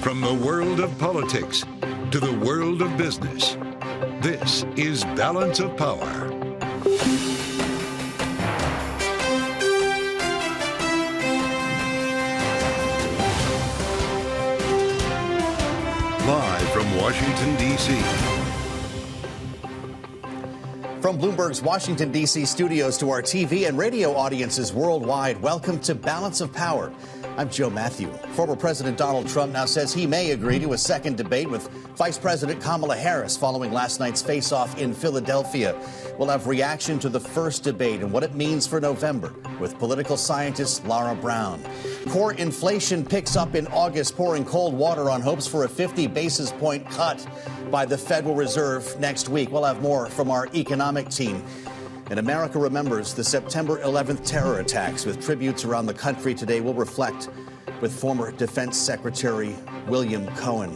From the world of politics to the world of business, this is Balance of Power. Live from Washington, D.C. From Bloomberg's Washington, D.C. studios to our TV and radio audiences worldwide, welcome to Balance of Power. I'm Joe Matthew. Former President Donald Trump now says he may agree to a second debate with Vice President Kamala Harris following last night's face-off in Philadelphia. We'll have reaction to the first debate and what it means for November with political scientist Lara Brown. Core inflation picks up in August, pouring cold water on hopes for a 50 basis point cut by the Federal Reserve next week. We'll have more from our economic team. And America remembers the September 11th terror attacks with tributes around the country. Today we'll reflect with former Defense Secretary William Cohen.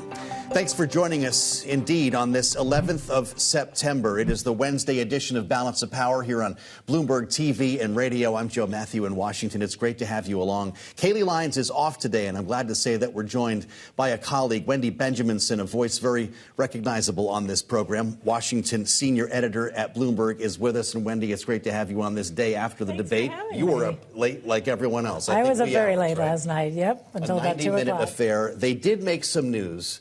Thanks for joining us, indeed, on this 11th of September. It is the Wednesday edition of Balance of Power here on Bloomberg TV and radio. I'm Joe Matthew in Washington. It's great to have you along. Kayleigh Lyons is off today, and I'm glad to say that we're joined by a colleague, Wendy Benjaminson, a voice very recognizable on this program. Washington senior editor at Bloomberg is with us. And Wendy, it's great to have you on this day after the debate. You were up late like everyone else. I was up very late last night, until about 2 o'clock. A 90-minute affair. They did make some news,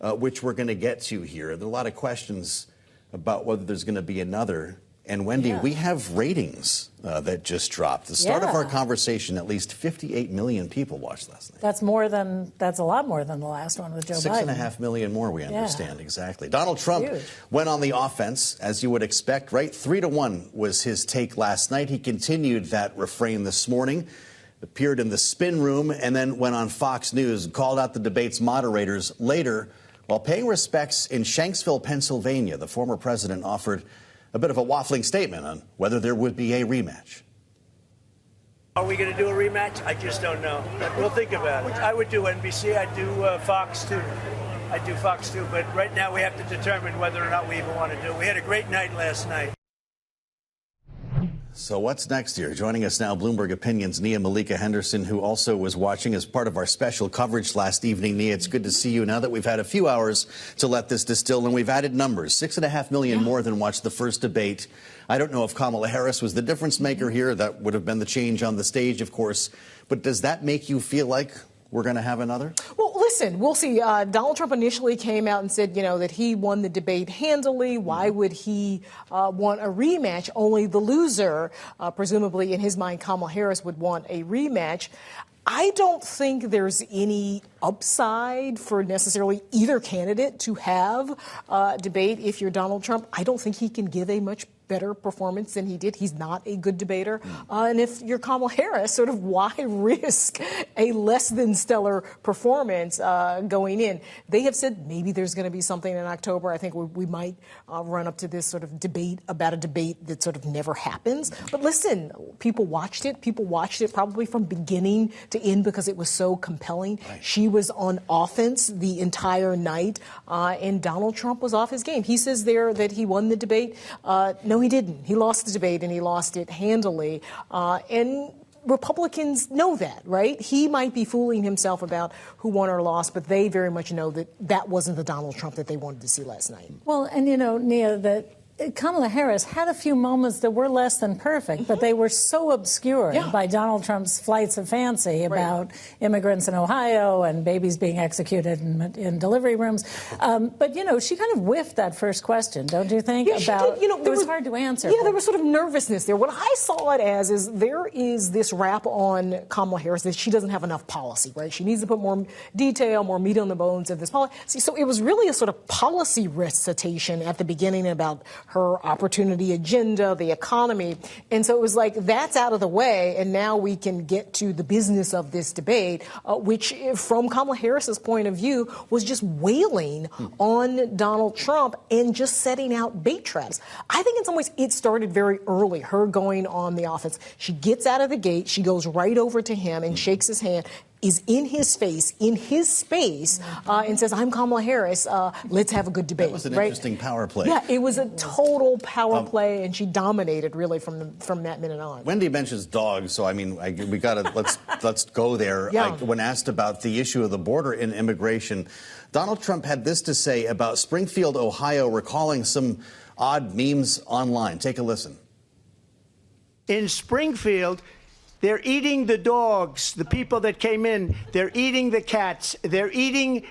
which we're going to get to here. There are a lot of questions about whether there's going to be another. And Wendy, we have ratings that just dropped. The start of our conversation, at least 58 million people watched last night. That's a lot more than the last one with Joe Biden. 6.5 million more, we understand, exactly. Donald Trump went on the offense, as you would expect, right? 3-1 was his take last night. He continued that refrain this morning, appeared in the spin room, and then went on Fox News and called out the debate's moderators later. While paying respects in Shanksville, Pennsylvania, the former president offered a bit of a waffling statement on whether there would be a rematch. Are we going to do a rematch? I just don't know. But we'll think about it. I would do NBC. I'd do Fox, too. I'd do Fox, too. But right now we have to determine whether or not we even want to do it. We had a great night last night. So what's next here? Joining us now, Bloomberg Opinion's Nia-Malika Henderson, who also was watching as part of our special coverage last evening. Nia, it's good to see you now that we've had a few hours to let this distill, and we've added numbers. 6.5 million more than watched the first debate. I don't know if Kamala Harris was the difference maker here. That would have been the change on the stage, of course. But does that make you feel like we're going to have another? Well, listen, we'll see. Donald Trump initially came out and said, that he won the debate handily. Why would he want a rematch? Only the loser, presumably in his mind, Kamala Harris would want a rematch. I don't think there's any upside for necessarily either candidate to have a debate. If you're Donald Trump, I don't think he can give a much better performance than he did. He's not a good debater. And if you're Kamala Harris, sort of why risk a less than stellar performance going in? They have said maybe there's going to be something in October. I think we might run up to this sort of debate about a debate that sort of never happens. But listen, people watched it. People watched it probably from beginning to end because it was so compelling. Right. She was on offense the entire night, and Donald Trump was off his game. He says there that he won the debate. No, he didn't. He lost the debate, and he lost it handily. And Republicans know that, right? He might be fooling himself about who won or lost, but they very much know that that wasn't the Donald Trump that they wanted to see last night. Well, and Nia, that Kamala Harris had a few moments that were less than perfect, but they were so obscured by Donald Trump's flights of fancy about immigrants in Ohio and babies being executed in delivery rooms. But, she kind of whiffed that first question, don't you think? Yeah, about she did. It was hard to answer. Yeah, there was sort of nervousness there. What I saw it as is there is this rap on Kamala Harris that she doesn't have enough policy, right? She needs to put more detail, more meat on the bones of this policy. So it was really a sort of policy recitation at the beginning about her opportunity agenda, the economy. And so it was like, that's out of the way, and now we can get to the business of this debate, which, from Kamala Harris's point of view, was just wailing on Donald Trump and just setting out bait traps. I think in some ways it started very early, her going on the offense. She gets out of the gate, she goes right over to him and shakes his hand. is in his face, in his space, and says, I'm Kamala Harris, let's have a good debate. That was an interesting power play. Yeah, it was a total power play, and she dominated really from that minute on. Wendy mentions dogs, so I mean, we got to let's go there. Yeah. When asked about the issue of the border and immigration, Donald Trump had this to say about Springfield, Ohio, recalling some odd memes online. Take a listen. In Springfield, they're eating the dogs, the people that came in. They're eating the cats. They're eating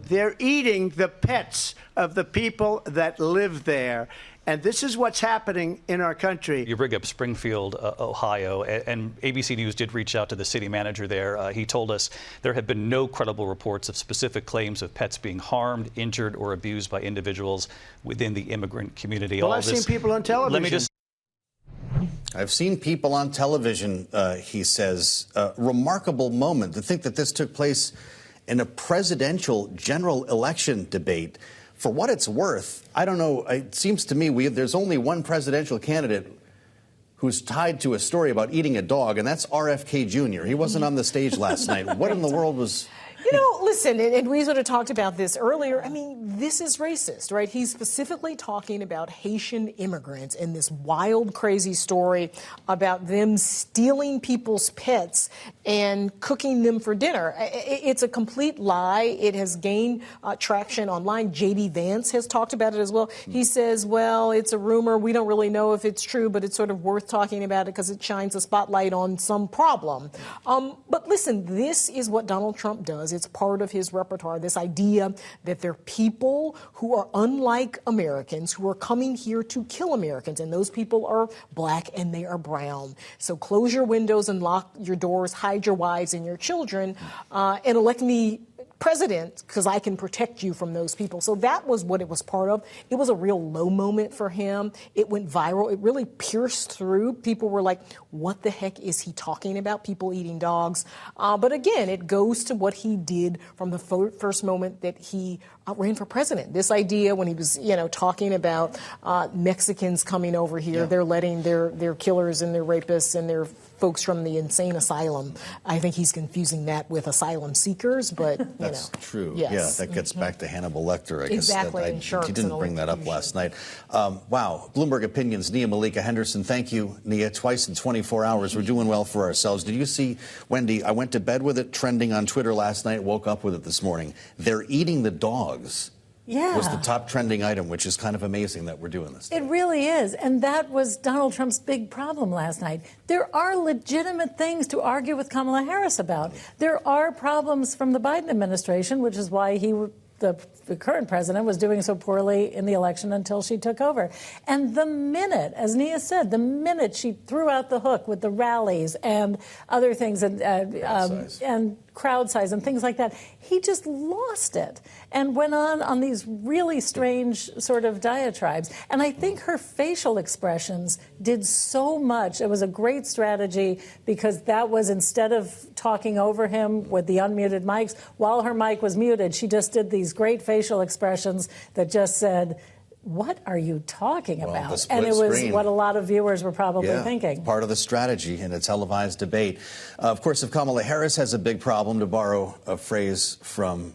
the pets of the people that live there. And this is what's happening in our country. You bring up Springfield, Ohio, and ABC News did reach out to the city manager there. He told us there have been no credible reports of specific claims of pets being harmed, injured, or abused by individuals within the immigrant community. Well, I've seen people on television. Let me just. I've seen people on television, he says, remarkable moment to think that this took place in a presidential general election debate. For what it's worth, I don't know, it seems to me there's only one presidential candidate who's tied to a story about eating a dog, and that's RFK Jr. He wasn't on the stage last night. What in the world was... You know, listen, and we sort of talked about this earlier. I mean, this is racist, right? He's specifically talking about Haitian immigrants in this wild, crazy story about them stealing people's pets and cooking them for dinner. It's a complete lie. It has gained traction online. J.D. Vance has talked about it as well. He says, well, it's a rumor. We don't really know if it's true, but it's sort of worth talking about it because it shines a spotlight on some problem. But listen, this is what Donald Trump does. It's part of his repertoire, this idea that there are people who are unlike Americans who are coming here to kill Americans, and those people are black and they are brown. So close your windows and lock your doors, hide your wives and your children, and elect me president because I can protect you from those people. So that was what it was part of. It was a real low moment for him. It went viral. It really pierced through. People were like, what the heck is he talking about? People eating dogs. But again, it goes to what he did from the first moment that he ran for president. This idea when he was, talking about Mexicans coming over here, they're letting their killers and their rapists and their folks from the insane asylum. I think he's confusing that with asylum seekers, but That's true. Yes. Yeah, that gets back to Hannibal Lecter, I guess. Exactly. He didn't bring that up last night. Wow. Bloomberg Opinions, Nia-Malika, Henderson. Thank you, Nia. Twice in 24 hours. We're doing well for ourselves. Did you see, Wendy, I went to bed with it trending on Twitter last night, woke up with it this morning. They're eating the dogs. Yeah. Was the top trending item, which is kind of amazing that we're doing this. It really is. And that was Donald Trump's big problem last night. There are legitimate things to argue with Kamala Harris about. There are problems from the Biden administration, which is why the current president was doing so poorly in the election until she took over. And the minute, as Nia said, the minute she threw out the hook with the rallies and other things and crowd size and things like that, he just lost it and went on these really strange sort of diatribes. And I think her facial expressions did so much. It was a great strategy because that was, instead of talking over him with the unmuted mics, while her mic was muted, she just did these great facial expressions that just said, what are you talking about? And it was what a lot of viewers were probably thinking. Part of the strategy in a televised debate. Of course, if Kamala Harris has a big problem, to borrow a phrase from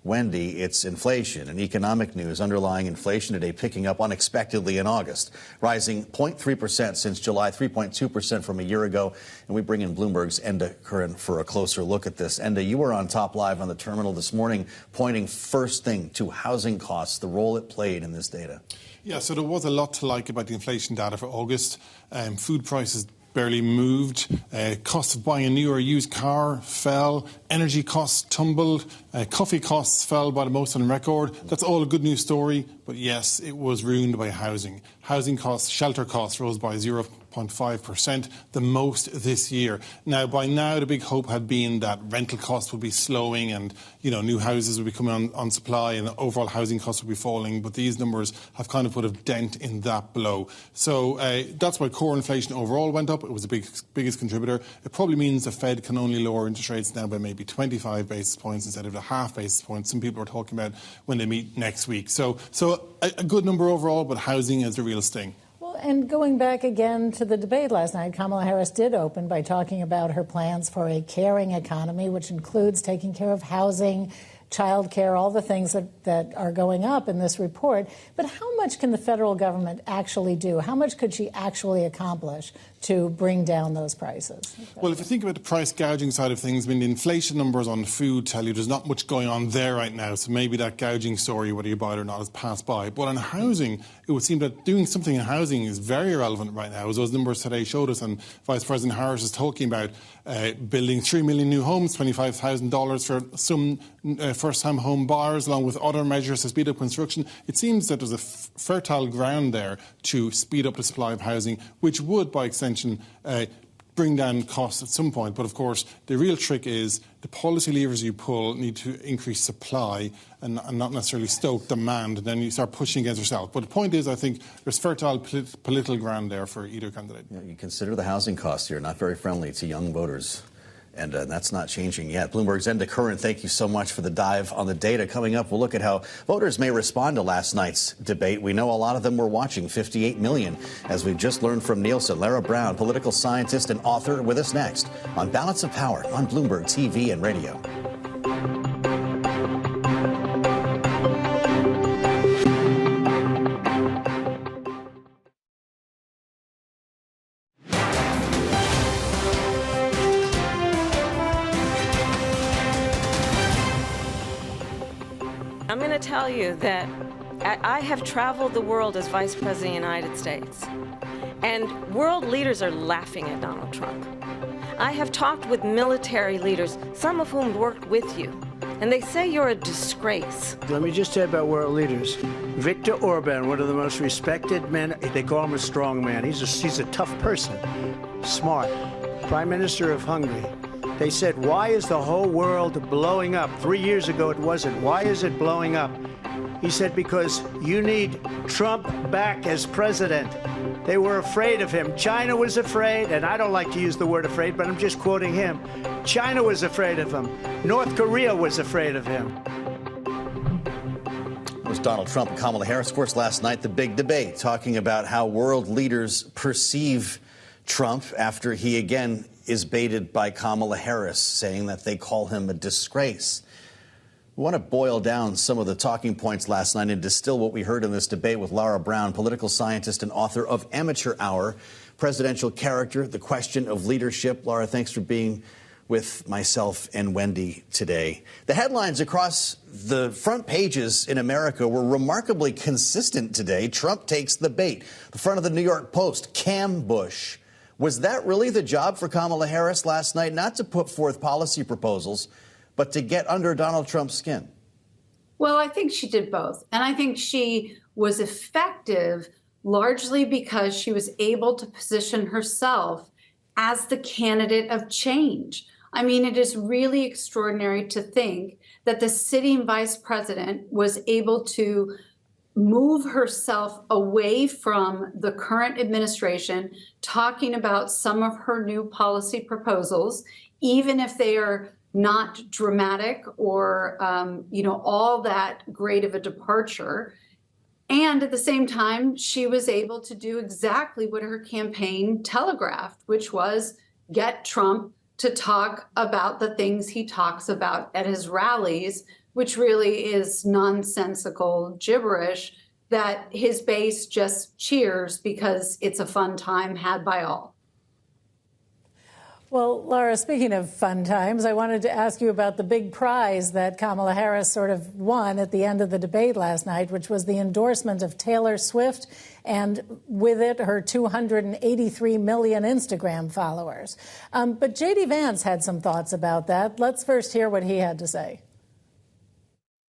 Wendy, it's inflation. And economic news, underlying inflation today picking up unexpectedly in August, rising 0.3% since July, 3.2% from a year ago. And we bring in Bloomberg's Enda Curran for a closer look at this. Enda, you were on Top Live on the terminal this morning, pointing first thing to housing costs, the role it played in this data. Yeah, so there was a lot to like about the inflation data for August. Food prices barely moved. Cost of buying a new or used car fell. Energy costs tumbled. Coffee costs fell by the most on record. That's all a good news story. But yes, it was ruined by housing. Housing costs, shelter costs rose by 0.5%, the most this year. Now, by now, the big hope had been that rental costs would be slowing and, new houses would be coming on supply and overall housing costs would be falling. But these numbers have kind of put a dent in that blow. So that's why core inflation overall went up. It was the biggest contributor. It probably means the Fed can only lower interest rates now by maybe 25 basis points instead of the half basis points some people are talking about when they meet next week. So a good number overall, but housing is the real sting. Well, and going back again to the debate last night, Kamala Harris did open by talking about her plans for a caring economy, which includes taking care of housing, child care, all the things that are going up in this report. But how much can the federal government actually do? How much could she actually accomplish to bring down those prices? Well, if you think about the price gouging side of things, I mean, the inflation numbers on food tell you there's not much going on there right now. So maybe that gouging story, whether you buy it or not, has passed by. But on housing, it would seem that doing something in housing is very relevant right now, as those numbers today showed us. And Vice President Harris is talking about building 3 million new homes, $25,000 for some first-time home buyers, along with other measures to speed up construction. It seems that there's a fertile ground there to speed up the supply of housing, which would, by extension, bring down costs at some point. But of course, the real trick is the policy levers you pull need to increase supply and not necessarily stoke demand. And then you start pushing against yourself. But the point is, I think there's fertile political ground there for either candidate. Yeah, you consider the housing costs here not very friendly to young voters. And that's not changing yet. Bloomberg's Enda, Curran, thank you so much for the dive on the data. Coming up, we'll look at how voters may respond to last night's debate. We know a lot of them were watching, 58 million, as we've just learned from Nielsen. Lara Brown, political scientist and author, with us next on Balance of Power on Bloomberg TV and radio. I'm going to tell you that I have traveled the world as Vice President of the United States, and world leaders are laughing at Donald Trump. I have talked with military leaders, some of whom worked with you, and they say you're a disgrace. Let me just say about world leaders. Viktor Orban, one of the most respected men, they call him a strong man. He's a tough person, smart. Prime Minister of Hungary. They said, why is the whole world blowing up? 3 years ago it wasn't. Why is it blowing up? He said, because you need Trump back as president. They were afraid of him. China was afraid, and I don't like to use the word afraid, but I'm just quoting him. China was afraid of him. North Korea was afraid of him. It was Donald Trump and Kamala Harris, of course, last night, the big debate, talking about how world leaders perceive Trump after he again is baited by Kamala Harris, saying that they call him a disgrace. We want to boil down some of the talking points last night and distill what we heard in this debate with Lara Brown, political scientist and author of Amateur Hour, Presidential Character, The Question of Leadership. Lara, thanks for being with myself and Wendy today. The headlines across the front pages in America were remarkably consistent today. Trump takes the bait. The front of the New York Post, Cam Bush. Was that really the job for Kamala Harris last night? Not to put forth policy proposals, but to get under Donald Trump's skin? Well, I think she did both. And I think she was effective largely because she was able to position herself as the candidate of change. I mean, it is really extraordinary to think that the sitting vice president was able to move herself away from the current administration, talking about some of her new policy proposals, even if they are not dramatic or, all that great of a departure. And at the same time, she was able to do exactly what her campaign telegraphed, which was get Trump to talk about the things he talks about at his rallies, which really is nonsensical gibberish that his base just cheers because it's a fun time had by all. Well, Lara, speaking of fun times, I wanted to ask you about the big prize that Kamala Harris sort of won at the end of the debate last night, which was the endorsement of Taylor Swift and with it her 283 million Instagram followers. But J.D. Vance had some thoughts about that. Let's first hear what he had to say.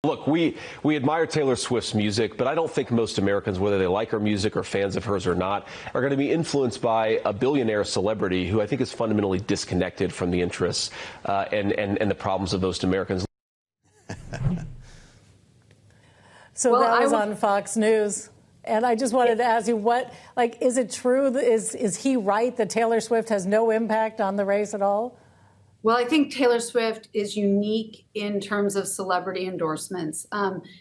Look, we admire Taylor Swift's music, but I don't think most Americans, whether they like her music or fans of hers or not, are going to be influenced by a billionaire celebrity who I think is fundamentally disconnected from the interests and the problems of most Americans. So well, that was on Fox News. And I just wanted to ask you, is it true? Is he right that Taylor Swift has no impact on the race at all? Well, I think Taylor Swift is unique in terms of celebrity endorsements.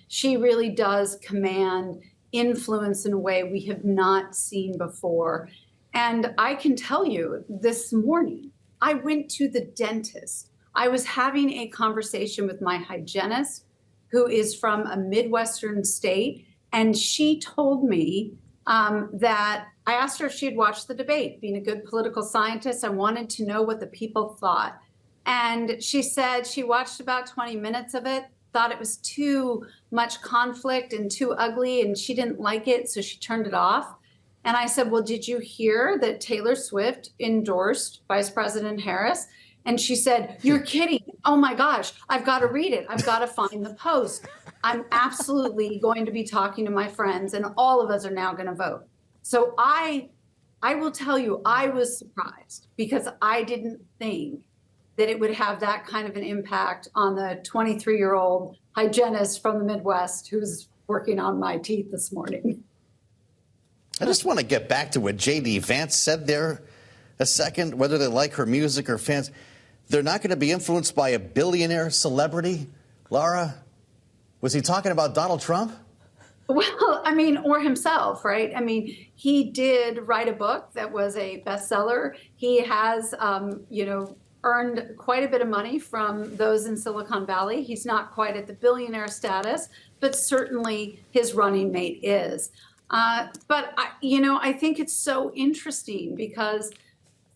She really does command influence in a way we have not seen before. And I can tell you, this morning, I went to the dentist. I was having a conversation with my hygienist, who is from a Midwestern state, and she told me that I asked her if she had watched the debate. Being a good political scientist, I wanted to know what the people thought. And she said she watched about 20 minutes of it, thought it was too much conflict and too ugly, and she didn't like it, so she turned it off. And I said, well, did you hear that Taylor Swift endorsed Vice President Harris? And she said, you're kidding. Oh, my gosh, I've got to read it. I've got to find the post. I'm absolutely going to be talking to my friends, and all of us are now going to vote. So I will tell you, I was surprised because I didn't think that it would have that kind of an impact on the 23-year-old hygienist from the Midwest who's working on my teeth this morning. I just want to get back to what J.D. Vance said there a second, whether they like her music or fans. They're not going to be influenced by a billionaire celebrity. Lara, was he talking about Donald Trump? Well, I mean, or himself, right? I mean, he did write a book that was a bestseller. He has, earned quite a bit of money from those in Silicon Valley. He's not quite at the billionaire status, but certainly his running mate is. But I think it's so interesting because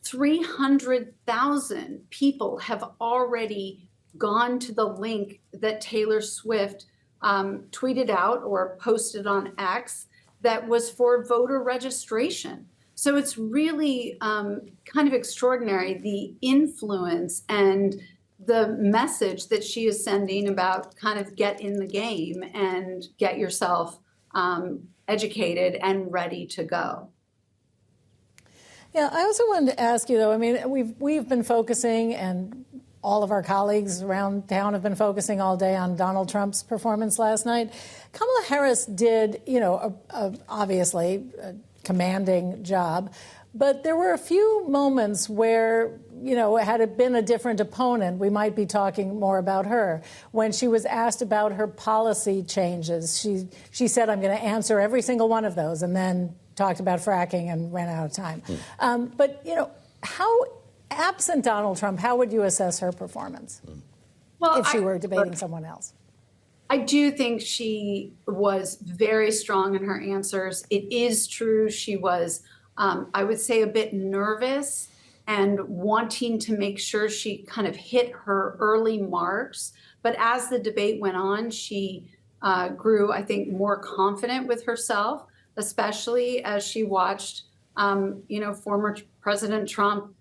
300,000 people have already gone to the link that Taylor Swift tweeted out or posted on X that was for voter registration. So it's really kind of extraordinary, the influence and the message that she is sending about kind of get in the game and get yourself educated and ready to go. Yeah, I also wanted to ask you, though, I mean, we've been focusing, and all of our colleagues around town have been focusing all day on Donald Trump's performance last night. Kamala Harris did, obviously a commanding job, but there were a few moments where, had it been a different opponent, we might be talking more about her. When she was asked about her policy changes, she said, I'm going to answer every single one of those, and then talked about fracking and ran out of time. But, how, absent Donald Trump, how would you assess her performance if she were debating someone else? I do think she was very strong in her answers. It is true she was, I would say, a bit nervous and wanting to make sure she kind of hit her early marks. But as the debate went on, she grew, I think, more confident with herself, especially as she watched, former President Trump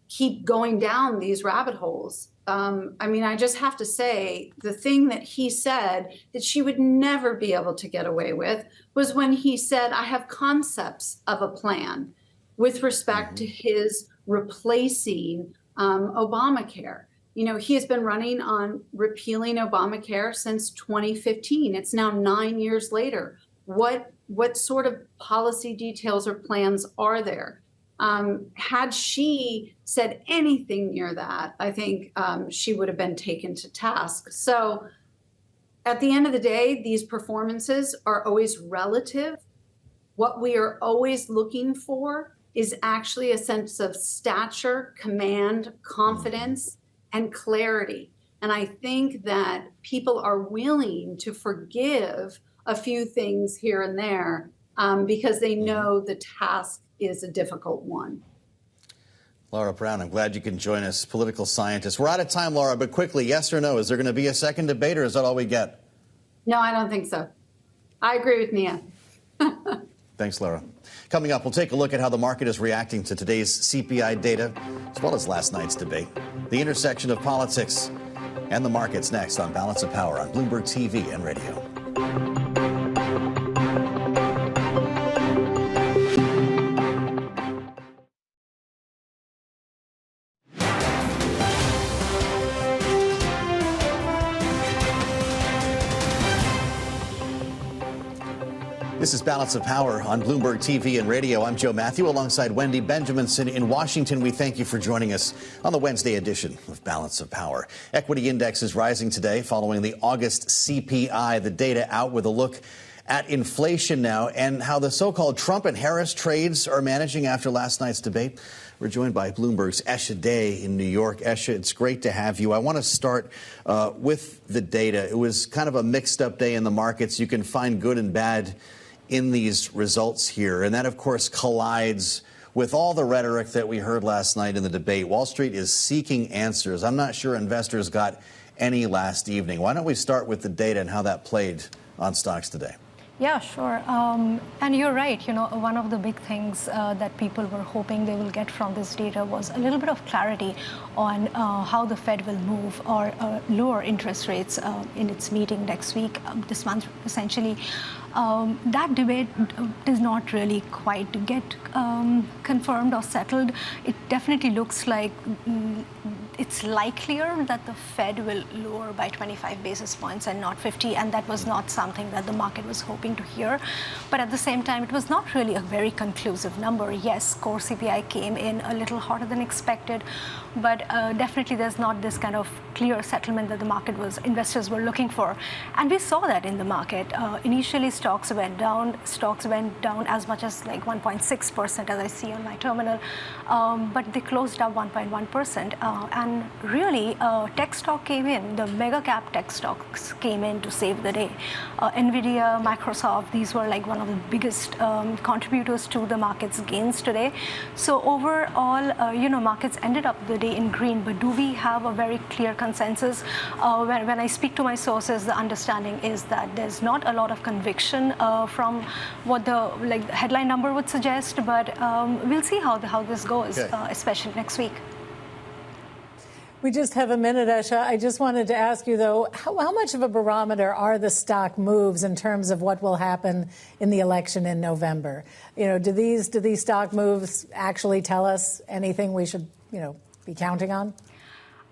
keep going down these rabbit holes. I just have to say, the thing that he said that she would never be able to get away with was when he said, I have concepts of a plan with respect to his replacing Obamacare. He has been running on repealing Obamacare since 2015. It's now 9 years later. What sort of policy details or plans are there? Had she said anything near that, I think she would have been taken to task. So at the end of the day, these performances are always relative. What we are always looking for is actually a sense of stature, command, confidence, and clarity. And I think that people are willing to forgive a few things here and there because they know the task is a difficult one. Lara Brown, I'm glad you can join us, political scientist. We're out of time, Lara, but quickly, yes or no, is there going to be a second debate, or is that all we get? No, I don't think so. I agree with Nia. Thanks, Lara. Coming up, we'll take a look at how the market is reacting to today's CPI data, as well as last night's debate. The intersection of politics and the markets next on Balance of Power on Bloomberg TV and radio. This is Balance of Power on Bloomberg TV and radio. I'm Joe Matthew alongside Wendy Benjaminson in Washington. We thank you for joining us on the Wednesday edition of Balance of Power. Equity index is rising today following the August CPI, the data out with a look at inflation now and how the so-called Trump and Harris trades are managing after last night's debate. We're joined by Bloomberg's Esha Day in New York. Esha, it's great to have you. I want to start with the data. It was kind of a mixed up day in the markets. You can find good and bad in these results here. And that, of course, collides with all the rhetoric that we heard last night in the debate. Wall Street is seeking answers. I'm not sure investors got any last evening. Why don't we start with the data and how that played on stocks today? Yeah, sure. And you're right. You know, one of the big things that people were hoping they will get from this data was a little bit of clarity on how the Fed will move or lower interest rates in its meeting next week, this month, essentially. That debate does not really quite get confirmed or settled. It definitely looks like it's likelier that the Fed will lower by 25 basis points and not 50, and that was not something that the market was hoping to hear. But at the same time, it was not really a very conclusive number. Yes, core CPI came in a little hotter than expected, but definitely there's not this kind of clear settlement that the investors were looking for. And we saw that in the market. Initially, stocks went down as much as like 1.6%, as I see on my terminal, but they closed up 1.1%. And really, tech stock came in. The mega cap tech stocks came in to save the day. Nvidia, Microsoft, these were like one of the biggest contributors to the market's gains today. So overall, markets ended up the day in green. But do we have a very clear consensus? When I speak to my sources, the understanding is that there's not a lot of conviction from what the headline number would suggest. But we'll see how this goes, especially next week. We just have a minute, Esha. I just wanted to ask you, though, how much of a barometer are the stock moves in terms of what will happen in the election in November? You know, do these stock moves actually tell us anything we should, be counting on?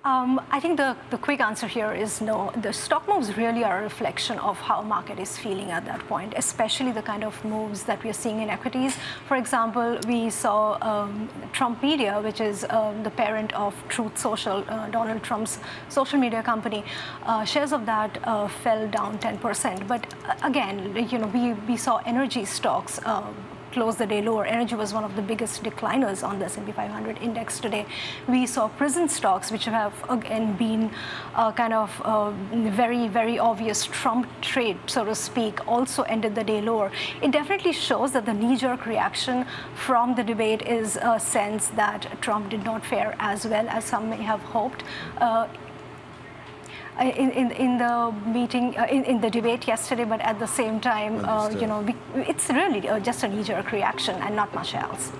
I think the quick answer here is no. The stock moves really are a reflection of how market is feeling at that point, especially the kind of moves that we are seeing in equities. For example, we saw Trump Media, which is the parent of Truth Social, Donald Trump's social media company. Shares of that fell down 10%. But again, we saw energy stocks closed the day lower. Energy was one of the biggest decliners on the S&P 500 index today. We saw prison stocks, which have again been kind of very, very obvious Trump trade, so to speak, also ended the day lower. It definitely shows that the knee-jerk reaction from the debate is a sense that Trump did not fare as well as some may have hoped. In the meeting, in the debate yesterday, but at the same time, it's really just a knee-jerk reaction and not much else.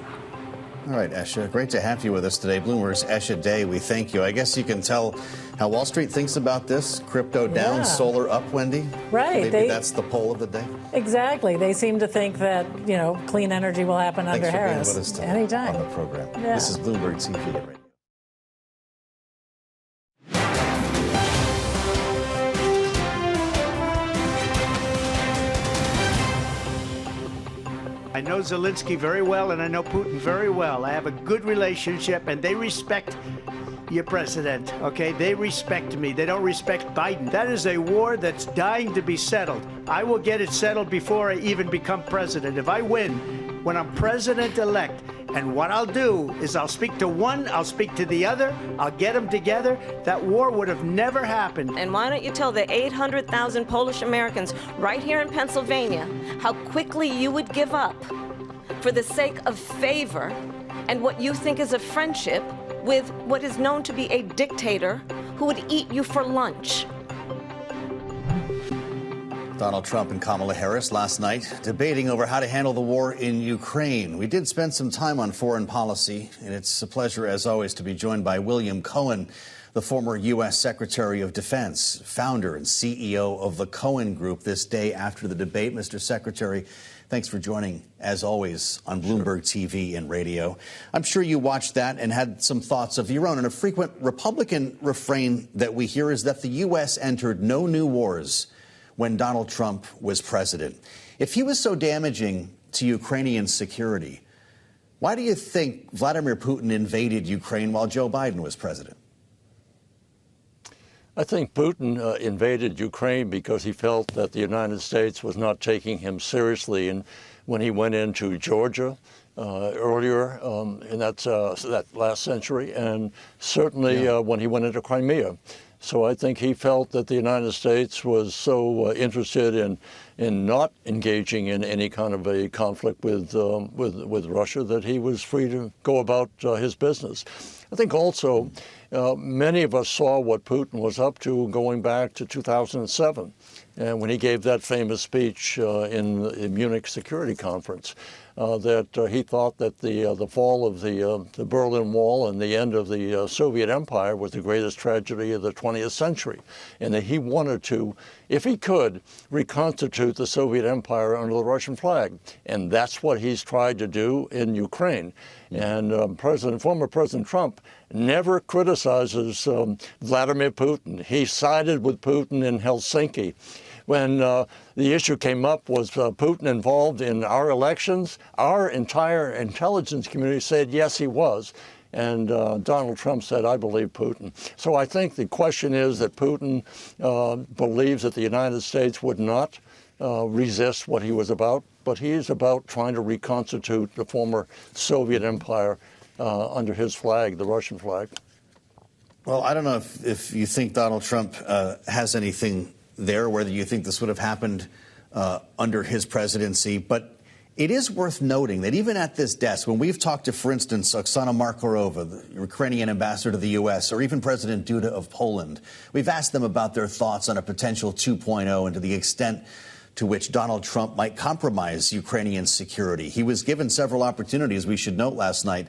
All right, Esha, great to have you with us today. Bloomberg's Esha Day, we thank you. I guess you can tell how Wall Street thinks about this. Crypto down, solar up, Wendy? Right. Maybe that's the poll of the day? Exactly. They seem to think that, clean energy will happen under Harris. Thanks for being with us today anytime on the program. Yeah. This is Bloomberg TV and Radio. I know Zelensky very well, and I know Putin very well. I have a good relationship, and they respect your president, okay? They respect me. They don't respect Biden. That is a war that's dying to be settled. I will get it settled before I even become president. If I win, when I'm president-elect, and what I'll do is I'll speak to one, I'll speak to the other, I'll get them together. That war would have never happened. And why don't you tell the 800,000 Polish Americans right here in Pennsylvania how quickly you would give up for the sake of favor and what you think is a friendship with what is known to be a dictator who would eat you for lunch. Donald Trump and Kamala Harris last night debating over how to handle the war in Ukraine. We did spend some time on foreign policy, and it's a pleasure, as always, to be joined by William Cohen, the former U.S. Secretary of Defense, founder and CEO of the Cohen Group, this day after the debate. Mr. Secretary, thanks for joining, as always, on Bloomberg TV and radio. I'm sure you watched that and had some thoughts of your own. And a frequent Republican refrain that we hear is that the U.S. entered no new wars when Donald Trump was president. If he was so damaging to Ukrainian security, why do you think Vladimir Putin invaded Ukraine while Joe Biden was president? I think Putin invaded Ukraine because he felt that the United States was not taking him seriously. And when he went into Georgia earlier in that last century, and certainly when he went into Crimea. So I think he felt that the United States was so interested in not engaging in any kind of a conflict with Russia that he was free to go about his business. I think also many of us saw what Putin was up to going back to 2007, and when he gave that famous speech in the Munich Security Conference, that he thought that the fall of the Berlin Wall and the end of the Soviet Empire was the greatest tragedy of the 20th century, and that he wanted to, if he could, reconstitute the Soviet Empire under the Russian flag. And that's what he's tried to do in Ukraine. And former President Trump never criticizes Vladimir Putin. He sided with Putin in Helsinki. When the issue came up, was Putin involved in our elections? Our entire intelligence community said, yes, he was. And Donald Trump said, I believe Putin. So I think the question is that Putin believes that the United States would not resist what he was about, but he is about trying to reconstitute the former Soviet Empire under his flag, the Russian flag. Well, I don't know if you think Donald Trump has anything there, whether you think this would have happened under his presidency, but it is worth noting that even at this desk, when we've talked to, for instance, Oksana Markarova, the Ukrainian ambassador to the U.S., or even President Duda of Poland, we've asked them about their thoughts on a potential 2.0 and to the extent to which Donald Trump might compromise Ukrainian security. He was given several opportunities, we should note, last night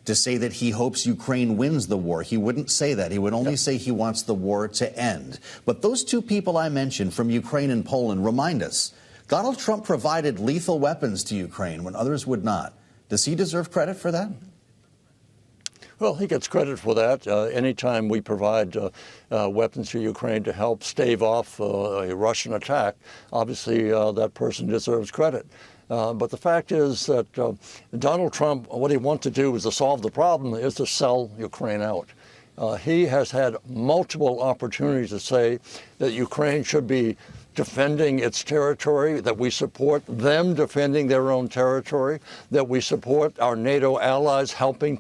to say that he hopes Ukraine wins the war. He wouldn't say that. He would only say he wants the war to end. But those two people I mentioned from Ukraine and Poland remind us Donald Trump provided lethal weapons to Ukraine when others would not. Does he deserve credit for that? Well, he gets credit for that. Anytime we provide weapons to Ukraine to help stave off a Russian attack, obviously that person deserves credit. But the fact is that Donald Trump, what he wants to do is to solve the problem, is to sell Ukraine out. He has had multiple opportunities to say that Ukraine should be defending its territory, that we support them defending their own territory, that we support our NATO allies helping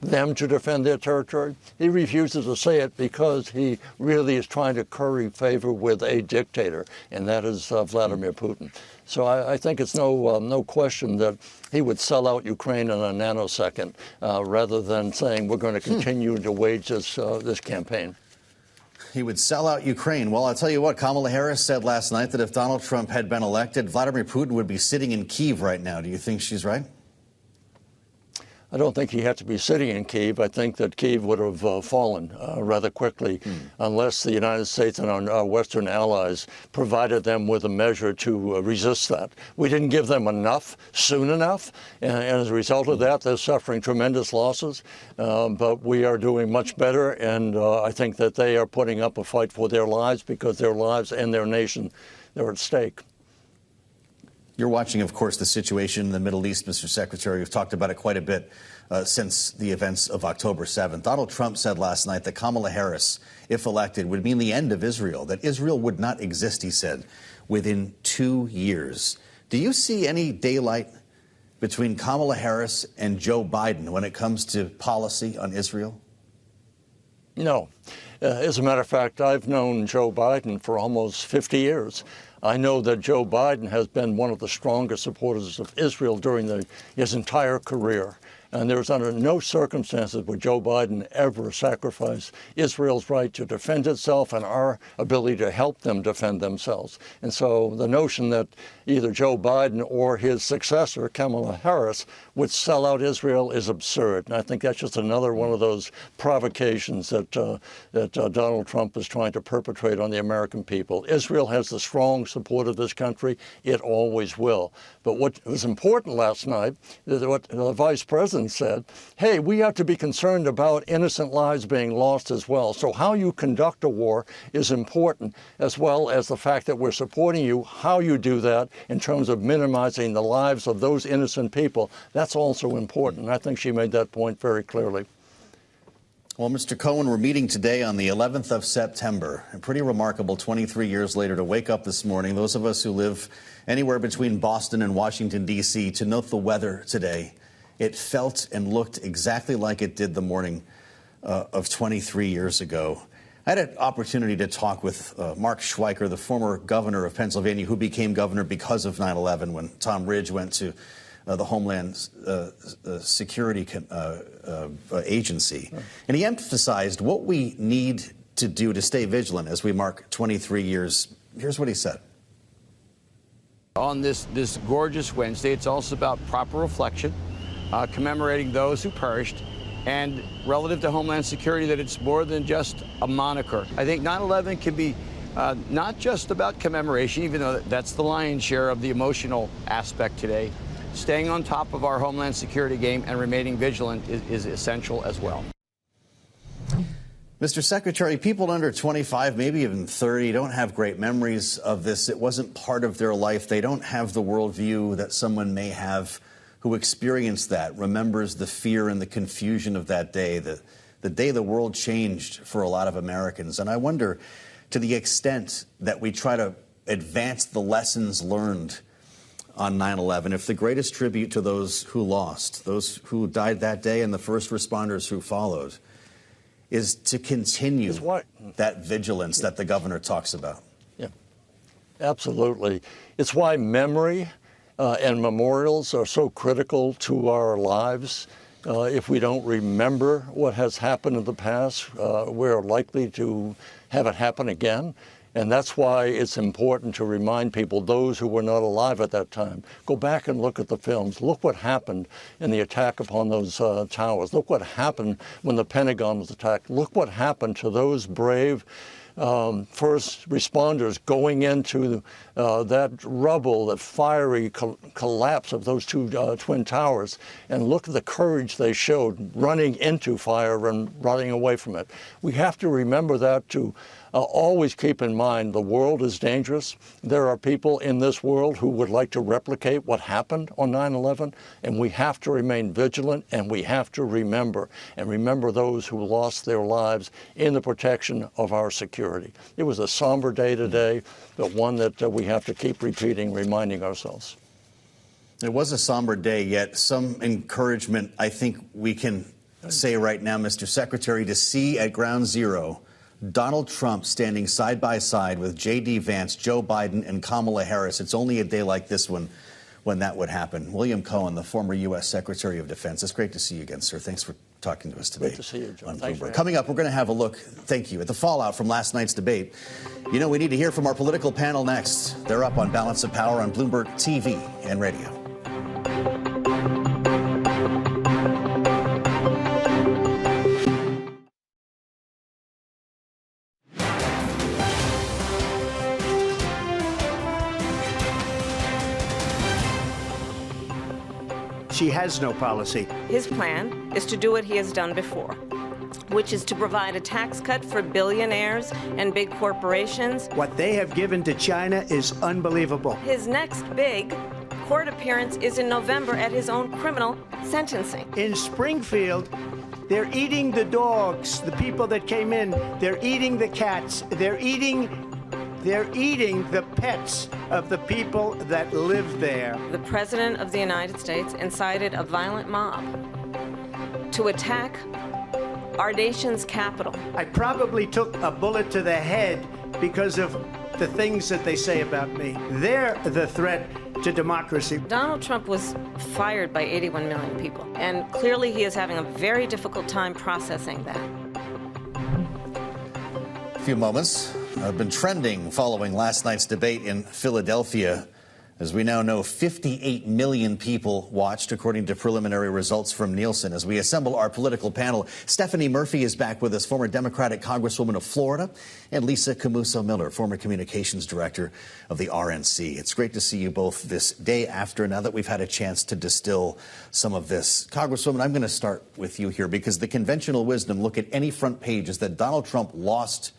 them to defend their territory. He refuses to say it because he really is trying to curry favor with a dictator, and that is Vladimir Putin. So I think it's no question that he would sell out Ukraine in a nanosecond rather than saying we're going to continue to wage this campaign. He would sell out Ukraine. Well, I'll tell you what, Kamala Harris said last night that if Donald Trump had been elected, Vladimir Putin would be sitting in Kyiv right now. Do you think she's right? I don't think he had to be sitting in Kyiv. I think that Kyiv would have fallen rather quickly unless the United States and our Western allies provided them with a measure to resist that. We didn't give them enough soon enough, and as a result of that, they're suffering tremendous losses. But we are doing much better, and I think that they are putting up a fight for their lives because their lives and their nation, they're at stake. You're watching, of course, the situation in the Middle East, Mr. Secretary. We've talked about it quite a bit since the events of October 7th. Donald Trump said last night that Kamala Harris, if elected, would mean the end of Israel, that Israel would not exist, he said, within 2 years. Do you see any daylight between Kamala Harris and Joe Biden when it comes to policy on Israel? No. As a matter of fact, I've known Joe Biden for almost 50 years. I know that Joe Biden has been one of the strongest supporters of Israel during his entire career. And there's under no circumstances would Joe Biden ever sacrifice Israel's right to defend itself and our ability to help them defend themselves. And so the notion that either Joe Biden or his successor, Kamala Harris, would sell out Israel is absurd. And I think that's just another one of those provocations that Donald Trump is trying to perpetrate on the American people. Israel has the strong support of this country. It always will. But what was important last night is what the Vice President said, hey, we have to be concerned about innocent lives being lost as well. So how you conduct a war is important, as well as the fact that we're supporting you, how you do that in terms of minimizing the lives of those innocent people. That's also important. I think she made that point very clearly. Well, Mr. Cohen, we're meeting today on the 11th of September. A pretty remarkable 23 years later to wake up this morning, those of us who live anywhere between Boston and Washington, D.C., to note the weather today. It felt and looked exactly like it did the morning of 23 years ago. I had an opportunity to talk with Mark Schweiker, the former governor of Pennsylvania, who became governor because of 9/11 when Tom Ridge went to the Homeland Security Agency. And he emphasized what we need to do to stay vigilant as we mark 23 years. Here's what he said. On this gorgeous Wednesday, it's also about proper reflection, commemorating those who perished, and relative to Homeland Security, that it's more than just a moniker. I think 9/11 can be not just about commemoration, even though that's the lion's share of the emotional aspect today. Staying on top of our Homeland Security game and remaining vigilant is essential as well. Mr. Secretary, people under 25, maybe even 30, don't have great memories of this. It wasn't part of their life. They don't have the worldview that someone may have who experienced that, remembers the fear and the confusion of that day, the day the world changed for a lot of Americans. And I wonder, to the extent that we try to advance the lessons learned on 9/11, if the greatest tribute to those who lost, those who died that day and the first responders who followed, is to continue that vigilance that the governor talks about. Yeah, absolutely. It's why memory and memorials are so critical to our lives. If we don't remember what has happened in the past, we're likely to have it happen again. And that's why it's important to remind people, those who were not alive at that time, go back and look at the films. Look what happened in the attack upon those towers. Look what happened when the Pentagon was attacked. Look what happened to those brave first responders going into that rubble, that fiery collapse of those two twin towers. And look at the courage they showed running into fire and running away from it. We have to remember that to always keep in mind the world is dangerous. There are people in this world who would like to replicate what happened on 9/11, and we have to remain vigilant, and we have to remember those who lost their lives in the protection of our security. It was a somber day today, but one that we have to keep repeating, reminding ourselves. It was a somber day, yet some encouragement I think we can say right now, Mr. Secretary, to see at ground zero Donald Trump standing side by side with J.D. Vance, Joe Biden, and Kamala Harris. It's only a day like this one when that would happen. William Cohen, the former U.S. Secretary of Defense. It's great to see you again, sir. Thanks for talking to us today. Great to see you, John. Thanks. Coming up, we're going to have a look, thank you, at the fallout from last night's debate. You know, we need to hear from our political panel next. They're up on Balance of Power on Bloomberg TV and radio. She has no policy. His plan is to do what he has done before, which is to provide a tax cut for billionaires and big corporations. What they have given to China is unbelievable. His next big court appearance is in November at his own criminal sentencing. In Springfield, they're eating the dogs, the people that came in. They're eating the cats. They're eating the pets of the people that live there. The President of the United States incited a violent mob to attack our nation's capital. I probably took a bullet to the head because of the things that they say about me. They're the threat to democracy. Donald Trump was fired by 81 million people, and clearly he is having a very difficult time processing that. A few moments have been trending following last night's debate in Philadelphia. As we now know, 58 million people watched, according to preliminary results from Nielsen. As we assemble our political panel, Stephanie Murphy is back with us, former Democratic Congresswoman of Florida, and Lisa Camuso Miller, former Communications Director of the RNC. It's great to see you both this day after, now that we've had a chance to distill some of this. Congresswoman, I'm going to start with you here, because the conventional wisdom, look at any front page, is that Donald Trump lost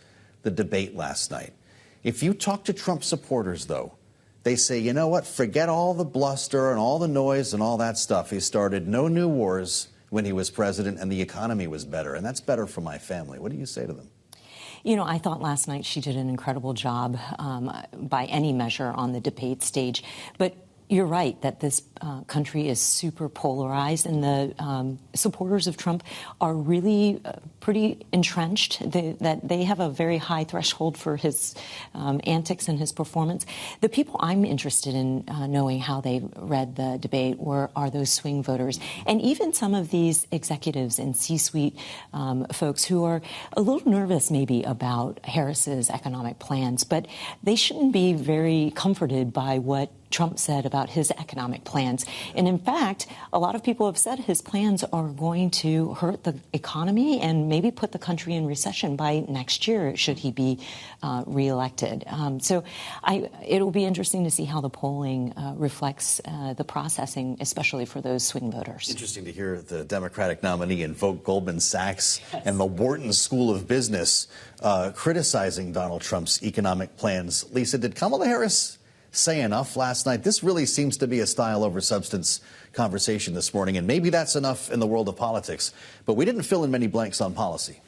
the debate last night. If you talk to Trump supporters, though, they say, you know what, forget all the bluster and all the noise and all that stuff he started. No new wars. when he was president and the economy was better, and that's better for my family. What do you say to them? You know, I thought last night she did an incredible job by any measure on the debate stage. But you're right that this country is super polarized, and the supporters of Trump are really pretty entrenched. That they have a very high threshold for his antics and his performance. The people I'm interested in knowing how they read the debate are those swing voters, and even some of these executives and C-suite folks who are a little nervous maybe about Harris's economic plans, but they shouldn't be very comforted by what Trump said about his economic plans. And in fact, a lot of people have said his plans are going to hurt the economy and maybe put the country in recession by next year, should he be reelected. So it'll be interesting to see how the polling reflects the processing, especially for those swing voters. Interesting to hear the Democratic nominee invoke Goldman Sachs and the Wharton School of Business criticizing Donald Trump's economic plans. Lisa, did Kamala Harris say enough last night? This really seems to be a style over substance conversation this morning, and maybe that's enough in the world of politics. But we didn't fill in many blanks on policy.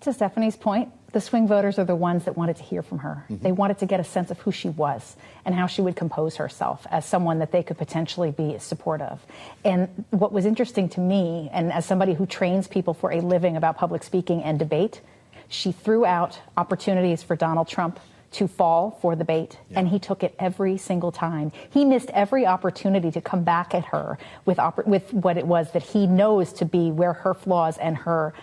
To Stephanie's point, the swing voters are the ones that wanted to hear from her. They wanted to get a sense of who she was and how she would compose herself as someone that they could potentially be supportive. And what was interesting to me, and as somebody who trains people for a living about public speaking and debate, she threw out opportunities for Donald Trump to fall for the bait, and he took it every single time. He missed every opportunity to come back at her with what it was that he knows to be where her flaws and her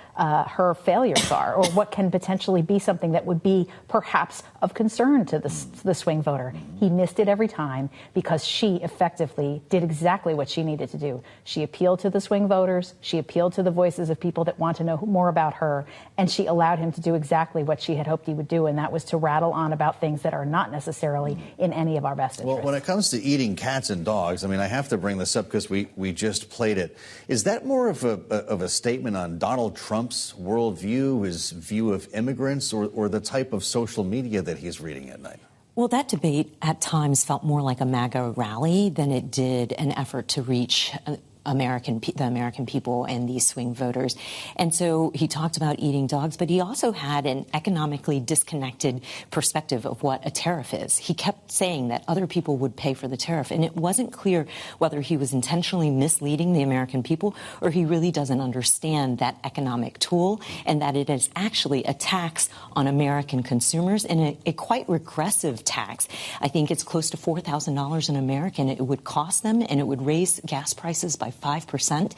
failures are, or what can potentially be something that would be perhaps of concern to the swing voter. He missed it every time because she effectively did exactly what she needed to do. She appealed to the swing voters, she appealed to the voices of people that want to know more about her, and she allowed him to do exactly what she had hoped he would do, and that was to rattle on about things that are not necessarily in any of our best interests. Well, when it comes to eating cats and dogs, I mean, I have to bring this up because we just played it. Is that more of a statement on Donald Trump's worldview, his view of immigrants, or the type of social media that he's reading at night? Well, that debate at times felt more like a MAGA rally than it did an effort to reach the American people and these swing voters. And so he talked about eating dogs, but he also had an economically disconnected perspective of what a tariff is. He kept saying that other people would pay for the tariff, and it wasn't clear whether he was intentionally misleading the American people or he really doesn't understand that economic tool, and that it is actually a tax on American consumers, and a quite regressive tax. I think it's close to $4,000 an American it would cost them, and it would raise gas prices by 5%,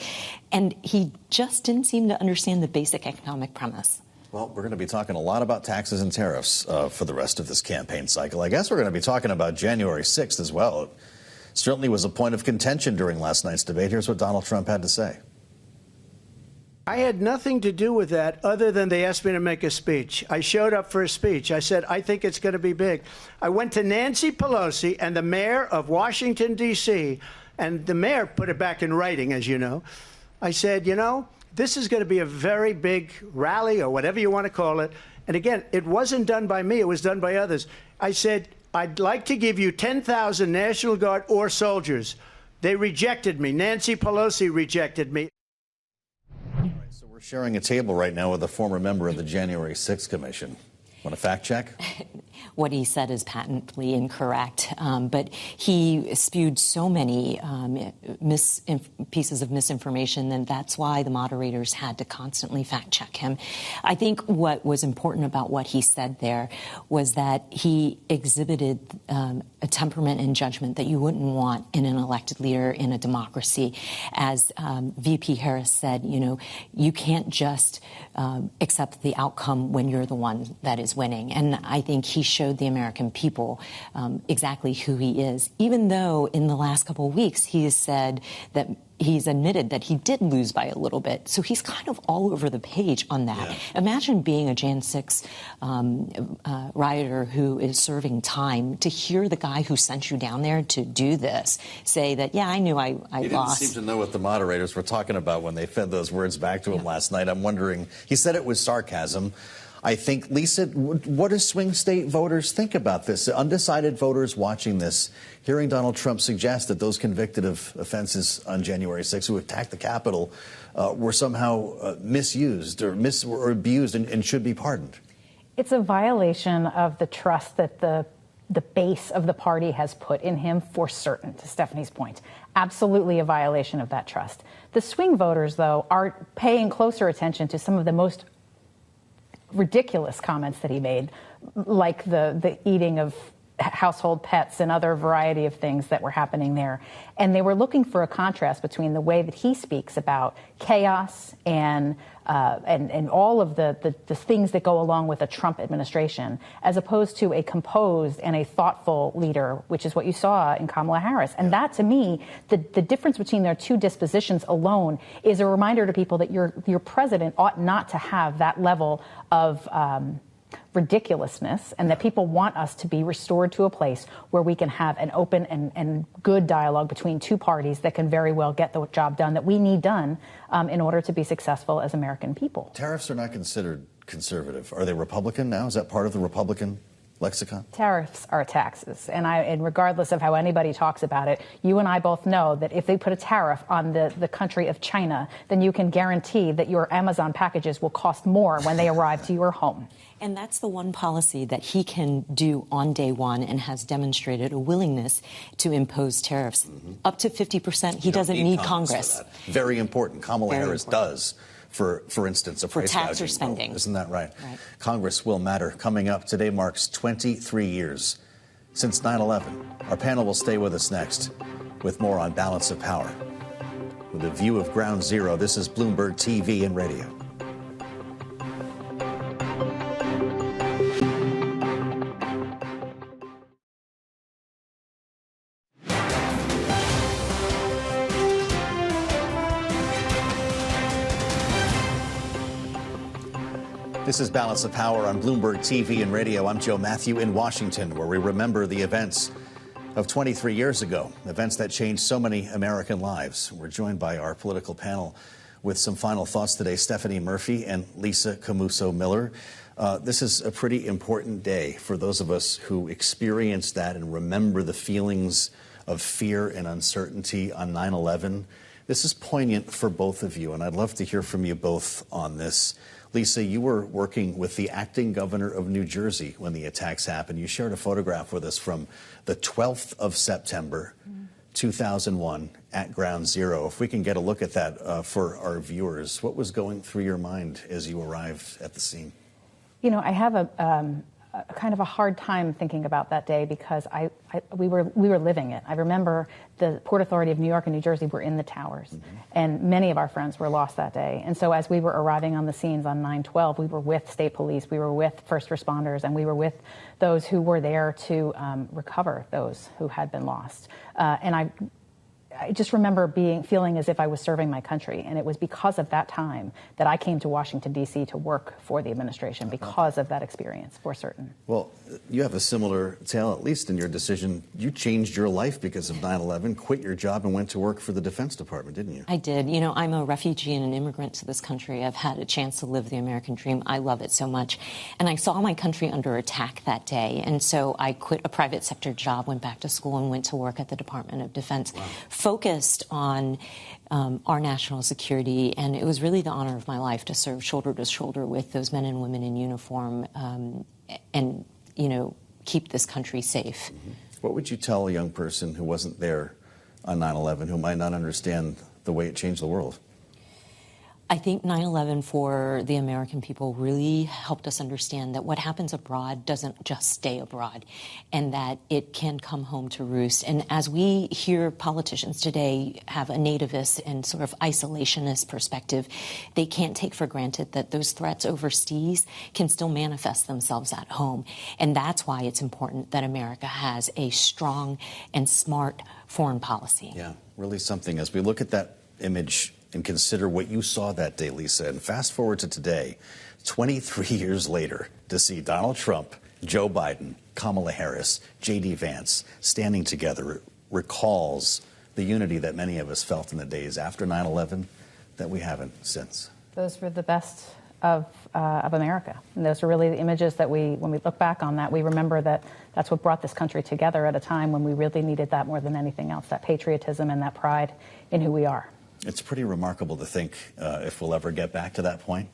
and he just didn't seem to understand the basic economic premise. Well, we're going to be talking a lot about taxes and tariffs for the rest of this campaign cycle. I guess we're going to be talking about January 6th as well. It certainly was a point of contention during last night's debate. Here's what Donald Trump had to say. I had nothing to do with that other than they asked me to make a speech. I showed up for a speech. I said, I think it's going to be big. I went to Nancy Pelosi and the mayor of Washington, D.C., and the mayor put it back in writing, as you know. I said, you know, this is going to be a very big rally or whatever you want to call it. And again, it wasn't done by me. It was done by others. I said, I'd like to give you 10,000 National Guard or soldiers. They rejected me. Nancy Pelosi rejected me. All right, so we're sharing a table right now with a former member of the January 6th Commission. Want a fact check? What he said is patently incorrect, but he spewed so many pieces of misinformation, and that's why the moderators had to constantly fact check him. I think what was important about what he said there was that he exhibited a temperament and judgment that you wouldn't want in an elected leader in a democracy. As VP Harris said, you know, you can't just accept the outcome when you're the one that is winning. And I think he showed the American people exactly who he is, even though in the last couple of weeks he has said that he's admitted that he did lose by a little bit. So he's kind of all over the page on that. Yeah. Imagine being a Jan 6 rioter who is serving time, to hear the guy who sent you down there to do this say that, yeah, I knew I lost. He didn't seem to know what the moderators were talking about when they fed those words back to him last night. I'm wondering, he said it was sarcasm. I think, Lisa, what do swing state voters think about this? The undecided voters watching this, hearing Donald Trump suggest that those convicted of offenses on January 6th who attacked the Capitol were somehow misused or abused and should be pardoned. It's a violation of the trust that the base of the party has put in him, for certain, to Stephanie's point. Absolutely a violation of that trust. The swing voters, though, are paying closer attention to some of the most ridiculous comments that he made, like the eating of household pets and other variety of things that were happening there. And they were looking for a contrast between the way that he speaks about chaos and all of the things that go along with a Trump administration, as opposed to a composed and a thoughtful leader, which is what you saw in Kamala Harris. And that, to me, the difference between their two dispositions alone is a reminder to people that your president ought not to have that level of ridiculousness, and that people want us to be restored to a place where we can have an open and good dialogue between two parties that can very well get the job done that we need done in order to be successful as American people. Tariffs are not considered conservative. Are they Republican now? Is that part of the Republican lexicon? Tariffs are taxes, and regardless of how anybody talks about it, you and I both know that if they put a tariff on the country of China, then you can guarantee that your Amazon packages will cost more when they arrive to your home. And that's the one policy that he can do on day one and has demonstrated a willingness to impose tariffs up to 50%. He doesn't need Congress. Very important. Kamala Harris does. For instance, a price tax or gouging spending. Isn't that right? Congress will matter. Coming up, today marks 23 years since 9/11. Our panel will stay with us next with more on balance of power. With a view of Ground Zero, this is Bloomberg TV and radio. This is Balance of Power on Bloomberg TV and radio. I'm Joe Matthew in Washington, where we remember the events of 23 years ago, events that changed so many American lives. We're joined by our political panel with some final thoughts today, Stephanie Murphy and Lisa Camuso-Miller. This is a pretty important day for those of us who experienced that and remember the feelings of fear and uncertainty on 9/11. This is poignant for both of you, and I'd love to hear from you both on this. Lisa, you were working with the acting governor of New Jersey when the attacks happened. You shared a photograph with us from the 12th of September, 2001, at Ground Zero. If we can get a look at that for our viewers, what was going through your mind as you arrived at the scene? You know, I have a kind of a hard time thinking about that day because we were living it. I remember the Port Authority of New York and New Jersey were in the towers, and many of our friends were lost that day. And so as we were arriving on the scenes on 9/12, we were with state police, we were with first responders, and we were with those who were there to recover those who had been lost. And I just remember feeling as if I was serving my country. And it was because of that time that I came to Washington, D.C. to work for the administration, because of that experience, for certain. Well, you have a similar tale, at least in your decision. You changed your life because of 9/11, quit your job and went to work for the Defense Department, didn't you? I did. You know, I'm a refugee and an immigrant to this country. I've had a chance to live the American dream. I love it so much. And I saw my country under attack that day. And so I quit a private sector job, went back to school, and went to work at the Department of Defense. Wow. Focused on our national security, and it was really the honor of my life to serve shoulder to shoulder with those men and women in uniform and, you know, keep this country safe. What would you tell a young person who wasn't there on 9/11, who might not understand the way it changed the world? I think 9/11 for the American people really helped us understand that what happens abroad doesn't just stay abroad, and that it can come home to roost. And as we hear politicians today have a nativist and sort of isolationist perspective, they can't take for granted that those threats overseas can still manifest themselves at home. And that's why it's important that America has a strong and smart foreign policy. Yeah, really something. As we look at that image and consider what you saw that day, Lisa, and fast forward to today, 23 years later, to see Donald Trump, Joe Biden, Kamala Harris, J.D. Vance standing together recalls the unity that many of us felt in the days after 9/11 that we haven't since. Those were the best of America. And those are really the images that when we look back on that, we remember that that's what brought this country together at a time when we really needed that more than anything else, that patriotism and that pride in who we are. It's pretty remarkable to think if we'll ever get back to that point,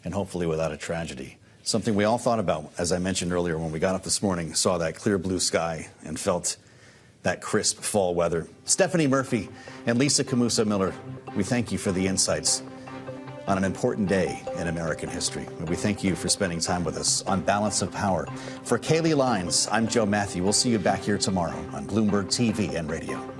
and hopefully without a tragedy. Something we all thought about, as I mentioned earlier, when we got up this morning, saw that clear blue sky and felt that crisp fall weather. Stephanie Murphy and Lisa Camusa Miller, we thank you for the insights on an important day in American history. And we thank you for spending time with us on Balance of Power. For Kaylee Lines, I'm Joe Matthew. We'll see you back here tomorrow on Bloomberg TV and Radio.